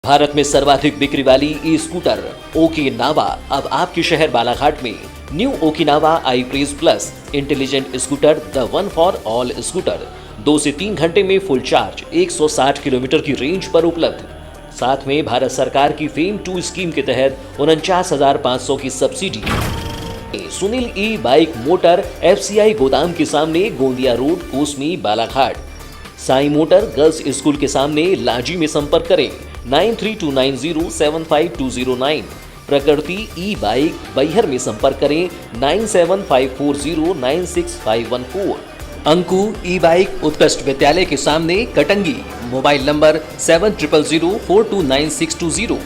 भारत में सर्वाधिक बिक्री वाली ई स्कूटर ओकिनावा अब आपके शहर बालाघाट में। New Okinawa I praise plus intelligent scooter, the one for all scooter 2 से 3 घंटे में फुल चार्ज 160 किलोमीटर की रेंज पर उपलब्ध। साथ में भारत सरकार की फेम 2 स्कीम के तहत 49,500 की सब्सिडी। सुनील ई बाइक मोटर FCI गोदाम के सामने, Gondia road, Kosmi, Balaghat. Sai motor girls school के सामने, लाजी में संपर्क करें 9329075209। प्रकृति ई बाइक बैहर में संपर्क करें 9754096514। अंकु ई बाइक उत्कृष्ट विद्यालय के सामने, कटंगी। Mobile number 7000429620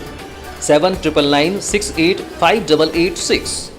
7999685886।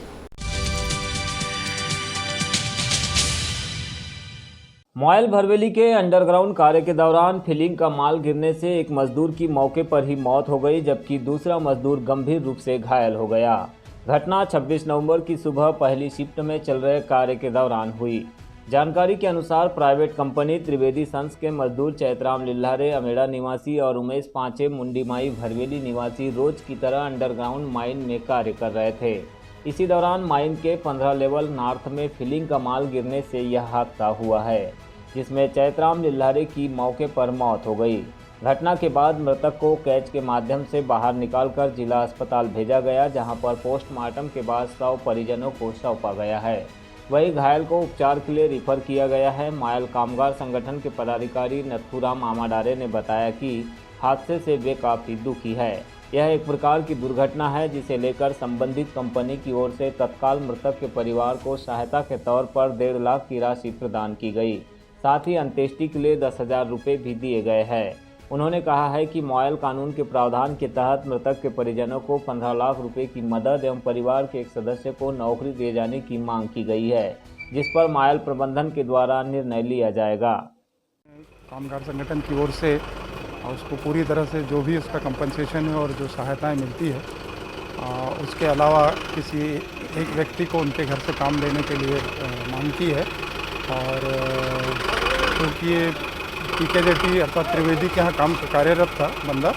मोयल भरवेली के अंडरग्राउंड कार्य के दौरान फिलिंग का माल गिरने से एक मजदूर की मौके पर ही मौत हो गई, जबकि दूसरा मजदूर गंभीर रूप से घायल हो गया। घटना 26 नवंबर की सुबह पहली शिफ्ट में चल रहे कार्य के दौरान हुई। जानकारी के अनुसार प्राइवेट कंपनी त्रिवेदी सन्स के मजदूर चैतराम लिल्हारे अमेड़ा निवासी और उमेश पांचे मुंडीमाई भरवेली निवासी रोज की तरह अंडरग्राउंड माइन में कार्य कर रहे थे। इसी दौरान माइन के 15 लेवल नॉर्थ में फिलिंग का माल गिरने से यह हादसा हुआ है, जिसमें चैतराम लिल्हारे की मौके पर मौत हो गई। घटना के बाद मृतक को कैच के माध्यम से बाहर निकालकर जिला अस्पताल भेजा गया, जहां पर पोस्टमार्टम के बाद शव परिजनों को सौंपा गया है। वहीं घायल को उपचार के लिए रिफर किया गया है। मायल कामगार संगठन के पदाधिकारी नथुराम आमाडारे ने बताया कि हादसे से वे काफ़ी दुखी है। यह एक प्रकार की दुर्घटना है, जिसे लेकर संबंधित कंपनी की ओर से तत्काल मृतक के परिवार को सहायता के तौर पर 1.5 लाख की राशि प्रदान की गई। साथ ही अंत्येष्टि के लिए 10,000 रुपये भी दिए गए हैं। उन्होंने कहा है कि मोयल कानून के प्रावधान के तहत मृतक के परिजनों को 15 लाख रुपए की मदद एवं परिवार के एक सदस्य को नौकरी दिए जाने की मांग की गई है, जिस पर मोयल प्रबंधन के द्वारा निर्णय लिया जाएगा। कामगार संगठन की ओर से उसको पूरी तरह से जो भी उसका कंपनसेशन है और जो सहायताएं मिलती है, उसके अलावा किसी एक व्यक्ति को उनके घर से काम लेने के लिए मांग की है। और क्योंकि ये PKJT अर्थात त्रिवेदी के यहाँ काम कार्यरत था बंदा,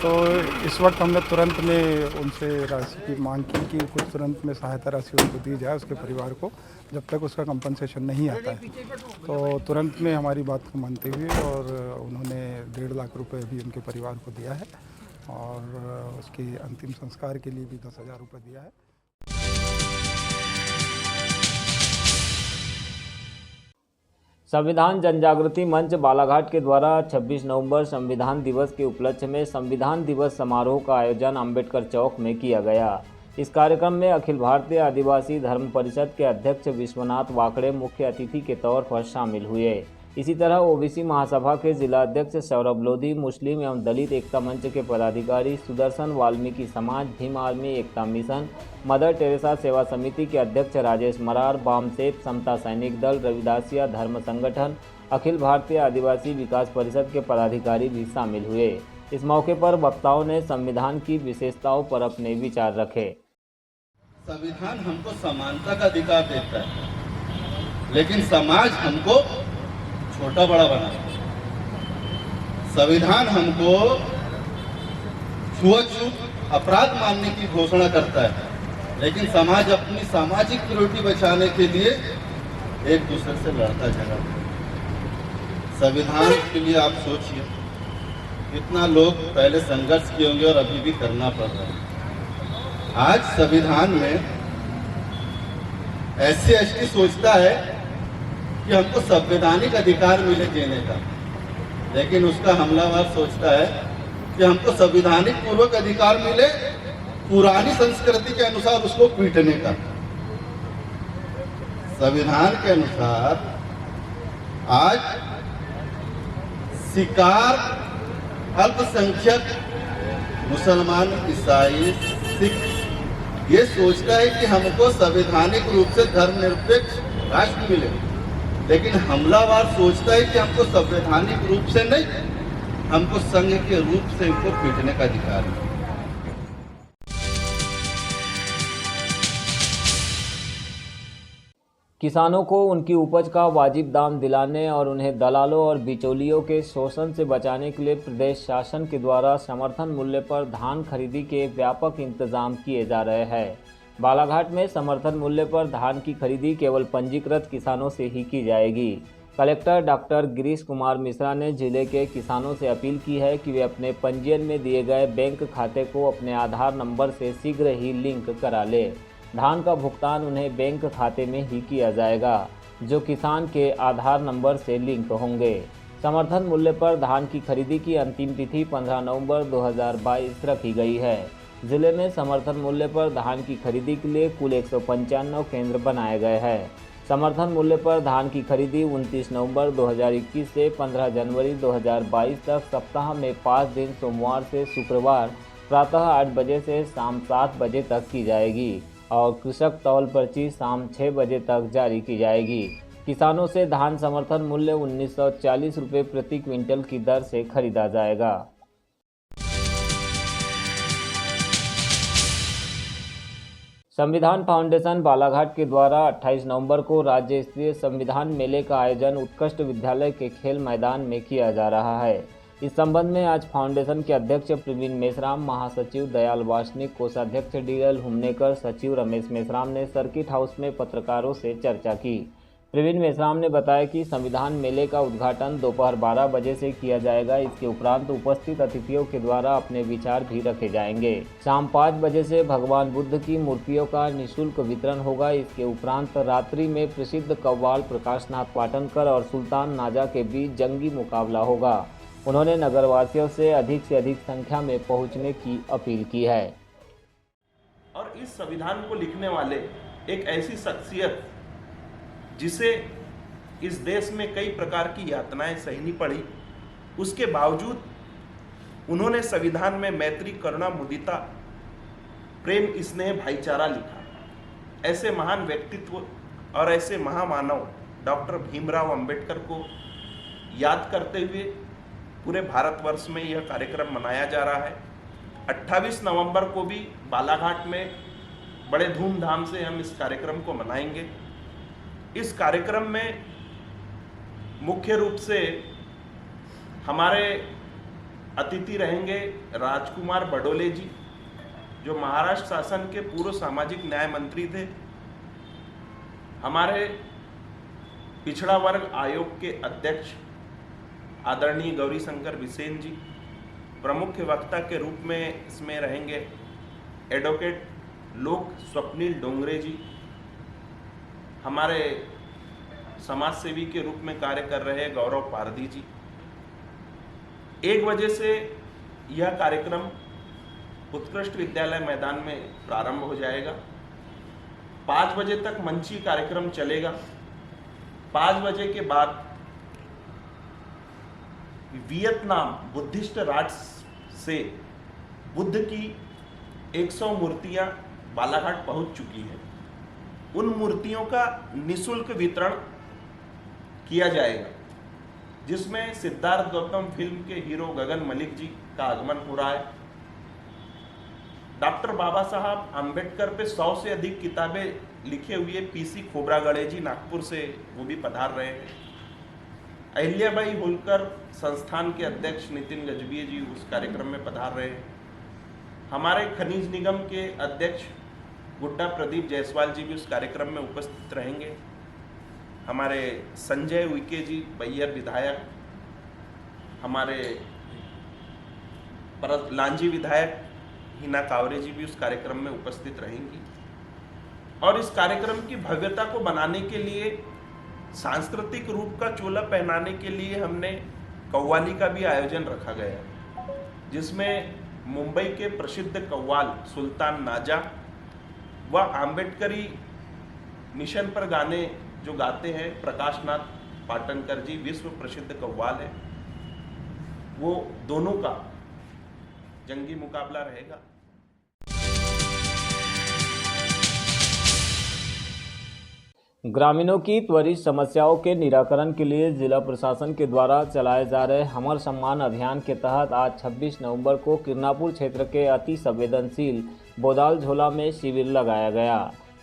तो इस वक्त हमने तुरंत में उनसे राशि की मांग की कि कुछ तुरंत में सहायता राशि उनको दी जाए उसके परिवार को, जब तक उसका कंपनसेशन नहीं आता है। तो तुरंत में हमारी बात को मानते हुए और उन्होंने 1.5 लाख रुपए भी उनके परिवार को दिया है और उसके अंतिम संस्कार के लिए भी 10,000 रुपये दिया है। संविधान जनजागृति मंच बालाघाट के द्वारा 26 नवंबर संविधान दिवस के उपलक्ष्य में संविधान दिवस समारोह का आयोजन अंबेडकर चौक में किया गया। इस कार्यक्रम में अखिल भारतीय आदिवासी धर्म परिषद के अध्यक्ष विश्वनाथ वाकड़े मुख्य अतिथि के तौर पर शामिल हुए। इसी तरह OBC महासभा के जिला अध्यक्ष सौरभ लोधी, मुस्लिम एवं दलित एकता मंच के पदाधिकारी सुदर्शन, वाल्मीकि समाज, भीम आर्मी एकता मिशन, मदर टेरेसा सेवा समिति के अध्यक्ष राजेश मरार, बामसेप, समता सैनिक दल, रविदासिया धर्म संगठन, अखिल भारतीय आदिवासी विकास परिषद के पदाधिकारी भी शामिल हुए। इस मौके पर वक्ताओं ने संविधान की विशेषताओं पर अपने विचार रखे। संविधान हमको समानता का अधिकार देता है, लेकिन समाज हमको छोटा बड़ा बना। संविधान हमको छुआछूत अपराध मानने की घोषणा करता है, लेकिन समाज अपनी सामाजिक त्रुटि बचाने के लिए एक दूसरे से लड़ता झगड़ता है। संविधान के लिए आप सोचिए, कितना लोग पहले संघर्ष किए होंगे और अभी भी करना पड़ रहा है। आज संविधान में SC/ST सोचता है कि हमको संवैधानिक अधिकार मिले जीने का, लेकिन उसका हमलावर सोचता है कि हमको संवैधानिक पूर्वक अधिकार मिले पुरानी संस्कृति के अनुसार उसको पीटने का। संविधान के अनुसार आज शिकार अल्पसंख्यक मुसलमान, ईसाई, सिख ये सोचता है कि हमको संवैधानिक रूप से धर्मनिरपेक्ष राष्ट्र मिले, लेकिन हमलावर सोचता है कि हमको संवैधानिक रूप से नहीं, हमको संघ के रूप से इनको पीटने का अधिकार है। किसानों को उनकी उपज का वाजिब दाम दिलाने और उन्हें दलालों और बिचौलियों के शोषण से बचाने के लिए प्रदेश शासन के द्वारा समर्थन मूल्य पर धान खरीदी के व्यापक इंतजाम किए जा रहे हैं। बालाघाट में समर्थन मूल्य पर धान की खरीदी केवल पंजीकृत किसानों से ही की जाएगी। कलेक्टर डॉक्टर गिरीश कुमार मिश्रा ने जिले के किसानों से अपील की है कि वे अपने पंजीयन में दिए गए बैंक खाते को अपने आधार नंबर से शीघ्र ही लिंक करा ले। धान का भुगतान उन्हें बैंक खाते में ही किया जाएगा, जो किसान के आधार नंबर से लिंक होंगे। समर्थन मूल्य पर धान की खरीदी की अंतिम तिथि 15 नवंबर 2022 रखी गई है। जिले में समर्थन मूल्य पर धान की खरीदी के लिए कुल 195 केंद्र बनाए गए हैं। समर्थन मूल्य पर धान की खरीदी 29 नवंबर 2021 से 15 जनवरी 2022 तक सप्ताह में 5 दिन सोमवार से शुक्रवार प्रातः 8 बजे से शाम 7 बजे तक की जाएगी और कृषक तौल पर्ची शाम 6 बजे तक जारी की जाएगी। किसानों से धान समर्थन मूल्य 1940 रुपये प्रति क्विंटल की दर से खरीदा जाएगा। संविधान फाउंडेशन बालाघाट के द्वारा 28 नवंबर को राज्य स्तरीय संविधान मेले का आयोजन उत्कृष्ट विद्यालय के खेल मैदान में किया जा रहा है। इस संबंध में आज फाउंडेशन के अध्यक्ष प्रवीण मेश्राम, महासचिव दयाल वासनिक, कोषाध्यक्ष डीएल हुमनेकर, सचिव रमेश मेश्राम ने सर्किट हाउस में पत्रकारों से चर्चा की। प्रवीण मेश्राम ने बताया कि संविधान मेले का उद्घाटन दोपहर 12 बजे से किया जाएगा। इसके उपरांत उपस्थित अतिथियों के द्वारा अपने विचार भी रखे जाएंगे। शाम 5 बजे से भगवान बुद्ध की मूर्तियों का निःशुल्क वितरण होगा। इसके उपरांत रात्रि में प्रसिद्ध कव्वाल प्रकाशनाथ पाटनकर और सुल्तान नाजा के बीच जंगी मुकाबला होगा। उन्होंने नगरवासियों से अधिक संख्या में पहुंचने की अपील की है। और इस संविधान को लिखने वाले एक ऐसी शख्सियत जिसे इस देश में कई प्रकार की यातनाएं सहनी पड़ी, उसके बावजूद उन्होंने संविधान में मैत्री, करुणा, मुदिता, प्रेम, स्नेह, भाईचारा लिखा। ऐसे महान व्यक्तित्व और ऐसे महामानव डॉक्टर भीमराव अंबेडकर को याद करते हुए पूरे भारतवर्ष में यह कार्यक्रम मनाया जा रहा है। 28 नवंबर को भी बालाघाट में बड़े धूमधाम से हम इस कार्यक्रम को मनाएंगे। इस कार्यक्रम में मुख्य रूप से हमारे अतिथि रहेंगे राजकुमार बडोले जी, जो महाराष्ट्र शासन के पूर्व सामाजिक न्याय मंत्री थे। हमारे पिछड़ा वर्ग आयोग के अध्यक्ष आदरणीय गौरीशंकर बिसेन जी। प्रमुख वक्ता के रूप में इसमें रहेंगे एडवोकेट लोक स्वप्निल डोंगरे जी। हमारे समाज सेवी के रूप में कार्य कर रहे गौरव पारदी जी। 1 बजे से यह कार्यक्रम उत्कृष्ट विद्यालय मैदान में प्रारंभ हो जाएगा। 5 बजे तक मंची कार्यक्रम चलेगा। 5 बजे के बाद वियतनाम बुद्धिस्ट राष्ट्र से बुद्ध की 100 मूर्तियां बालाघाट पहुंच चुकी हैं। उन मूर्तियों का निःशुल्क वितरण किया जाएगा, जिसमें सिद्धार्थ गौतम फिल्म के हीरो गगन मलिक जी का आगमन हो रहा है। डॉक्टर बाबा साहब आम्बेडकर पे 100 से अधिक किताबें लिखे हुए पीसी खोबरागढ़े जी नागपुर से वो भी पधार रहे हैं। अहिल्याबाई होलकर संस्थान के अध्यक्ष नितिन गजबीये जी उस कार्यक्रम में पधार रहे हैं। हमारे खनिज निगम के अध्यक्ष गुड्डा प्रदीप जायसवाल जी भी उस कार्यक्रम में उपस्थित रहेंगे। हमारे संजय उइके जी बैयर विधायक, हमारे लांजी विधायक हिना कावरे जी भी उस कार्यक्रम में उपस्थित रहेंगी। और इस कार्यक्रम की भव्यता को बनाने के लिए, सांस्कृतिक रूप का चोला पहनाने के लिए हमने कव्वाली का भी आयोजन रखा गया, जिसमें मुंबई के प्रसिद्ध कव्वाल सुल्तान नाजा व आम्बेडकरी मिशन पर गाने जो गाते हैं प्रकाशनाथ पाटनकर जी, विश्व प्रसिद्ध कव्वाल है, वो दोनों का जंगी मुकाबला रहेगा। ग्रामीणों की त्वरित समस्याओं के निराकरण के लिए जिला प्रशासन के द्वारा चलाए जा रहे हमर सम्मान अभियान के तहत आज 26 नवंबर को किरनापुर क्षेत्र के अति संवेदनशील बोदाल झोला में शिविर लगाया गया।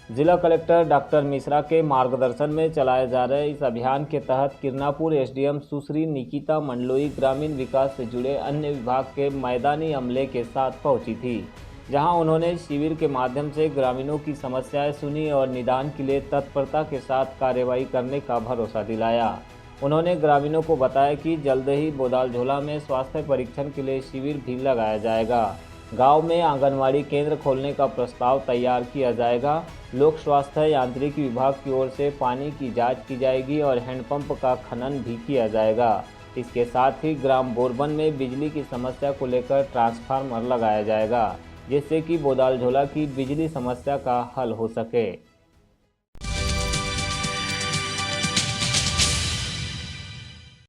जिला कलेक्टर डॉक्टर मिश्रा के मार्गदर्शन में चलाए जा रहे इस अभियान के तहत किरनापुर एसडीएम सुश्री निकिता मंडलोई ग्रामीण विकास से जुड़े अन्य विभाग के मैदानी अमले के साथ पहुंची थी, जहां उन्होंने शिविर के माध्यम से ग्रामीणों की समस्याएं सुनी और निदान के लिए तत्परता के साथ कार्रवाई करने का भरोसा दिलाया। उन्होंने ग्रामीणों को बताया कि जल्द ही बोदालझोला में स्वास्थ्य परीक्षण के लिए शिविर भी लगाया जाएगा। गांव में आंगनवाड़ी केंद्र खोलने का प्रस्ताव तैयार किया जाएगा। लोक स्वास्थ्य यांत्रिकी विभाग की ओर से पानी की जांच की जाएगी और हैंडपंप का खनन भी किया जाएगा। इसके साथ ही ग्राम बोरबन में बिजली की समस्या को लेकर ट्रांसफार्मर लगाया जाएगा, जिससे कि बोदालझोला की बिजली समस्या का हल हो सके।